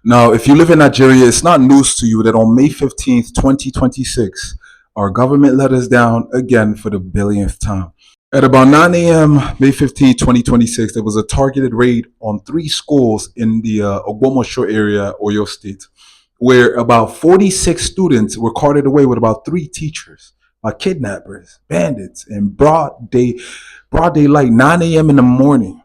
Now, if you live in Nigeria, it's not news to you that on May 15th, 2026, our government let us down again for the billionth time. At about 9 a.m., May 15th, 2026, there was a targeted raid on three schools in the Ogbomoso area, Oyo State, where about 46 students were carted away with about three teachers by kidnappers, bandits, in broad daylight, 9 a.m. in the morning.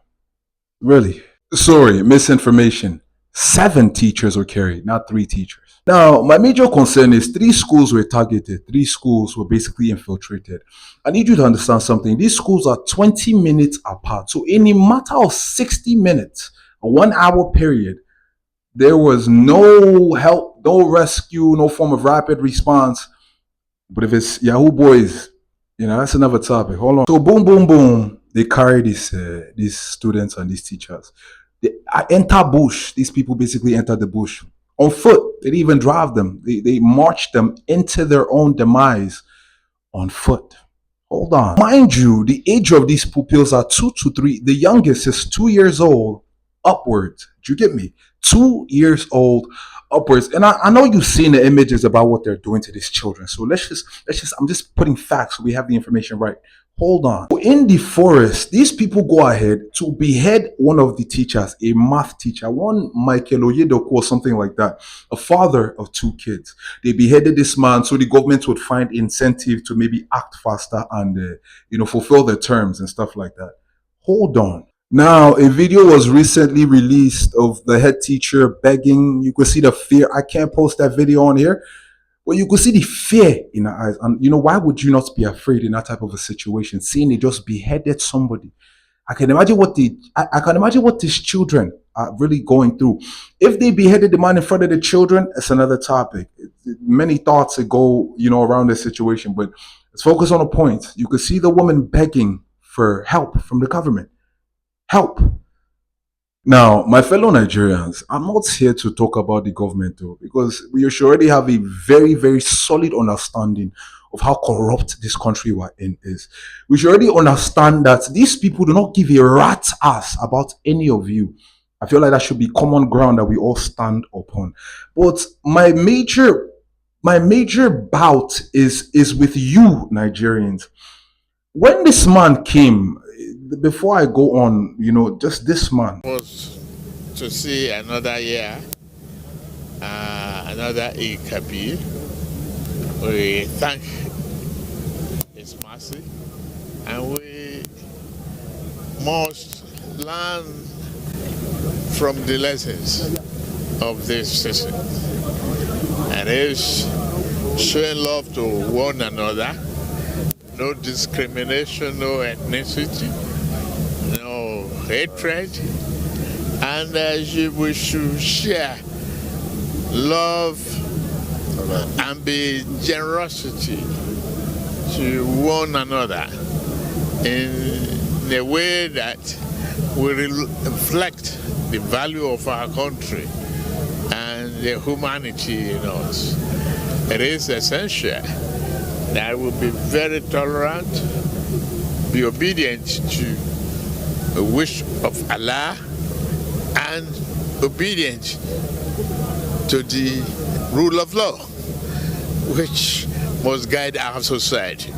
Really? Sorry, misinformation. Seven teachers were carried, not three teachers. Now, my major concern is three schools were targeted. Three schools were basically infiltrated. I need you to understand something. These schools are 20 minutes apart. So, in a matter of 60 minutes, a 1 hour period, there was no help, no rescue, no form of rapid response. But if it's Yahoo Boys, that's another topic. Hold on. So, boom, boom, boom. They carry these students and these teachers. They enter bush. These people basically enter the bush on foot. They didn't even drive them. They marched them into their own demise on foot. Hold on. Mind you, the age of these pupils are 2 to 3. The youngest is 2 years old upwards. Do you get me? 2 years old upwards. And I know you've seen the images about what they're doing to these children. So I'm just putting facts so we have the information right. Hold on. In the forest, these people go ahead to behead one of the teachers, a math teacher, one Michael Oyedoku or something like that, a father of two kids. They beheaded this man so the government would find incentive to maybe act faster and, fulfill their terms and stuff like that. Hold on. Now, a video was recently released of the head teacher begging. You could see the fear. I can't post that video on here. Well, you could see the fear in her eyes. And why would you not be afraid in that type of a situation? Seeing they just beheaded somebody. I can imagine what these children are really going through. If they beheaded the man in front of the children, it's another topic. Many thoughts that go, around this situation, but let's focus on a point. You could see the woman begging for help from the government. Help. Now, my fellow Nigerians, I'm not here to talk about the government though, because we should already have a very, very solid understanding of how corrupt this country we're in is. We should already understand that these people do not give a rat's ass about any of you. I feel like that should be common ground that we all stand upon. But my major bout is with you, Nigerians. When this man came, before I go on, just this man was to see another year, another Ikabi. We thank His mercy, and we must learn from the lessons of this season, and is showing love to one another. No discrimination, no ethnicity, no hatred, and we should share love and be generosity to one another in a way that will reflect the value of our country and the humanity in us. It is essential that will be very tolerant, be obedient to the wish of Allah, and obedient to the rule of law, which must guide our society.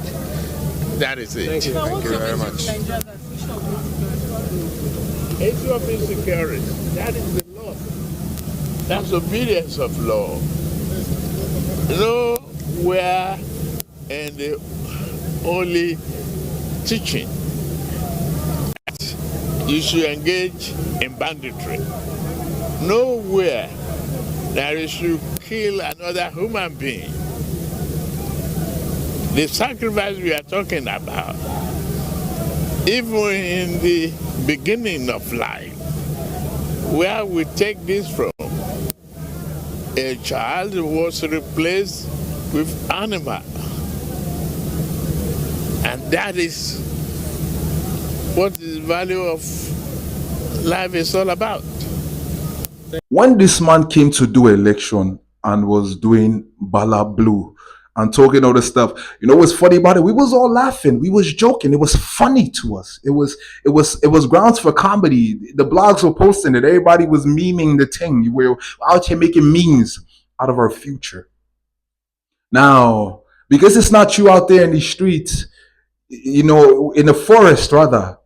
That is it. Thank you. Thank you very much. Issue of insecurity, that is the law. That's obedience of law. Nowhere in the only teaching you should engage in banditry. Nowhere that you should kill another human being. The sacrifice we are talking about, even in the beginning of life, where we take this from, a child was replaced with animal. And that is what the value of life is all about. When this man came to do election and was doing Bala Blue and talking all this stuff. You know what's funny about it? We was all laughing. We was joking. It was funny to us. It was grounds for comedy. The blogs were posting it. Everybody was memeing the thing. We were out here making memes out of our future. Now, because it's not you out there in the streets, in the forest rather,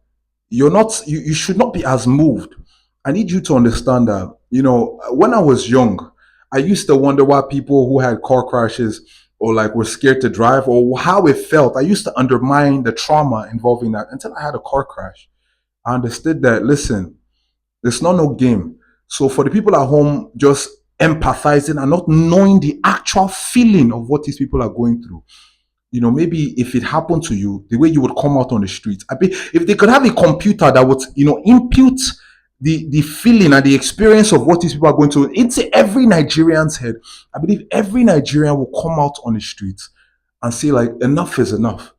you should not be as moved. I need you to understand that, when I was young, I used to wonder why people who had car crashes or like were scared to drive or how it felt. I used to undermine the trauma involving that until I had a car crash. I understood that, listen, it's not no game. So for the people at home just empathizing and not knowing the actual feeling of what these people are going through, maybe if it happened to you, the way you would come out on the streets. If they could have a computer that would, impute the feeling and the experience of what these people are going through into every Nigerian's head, I believe every Nigerian will come out on the streets and say, like, enough is enough.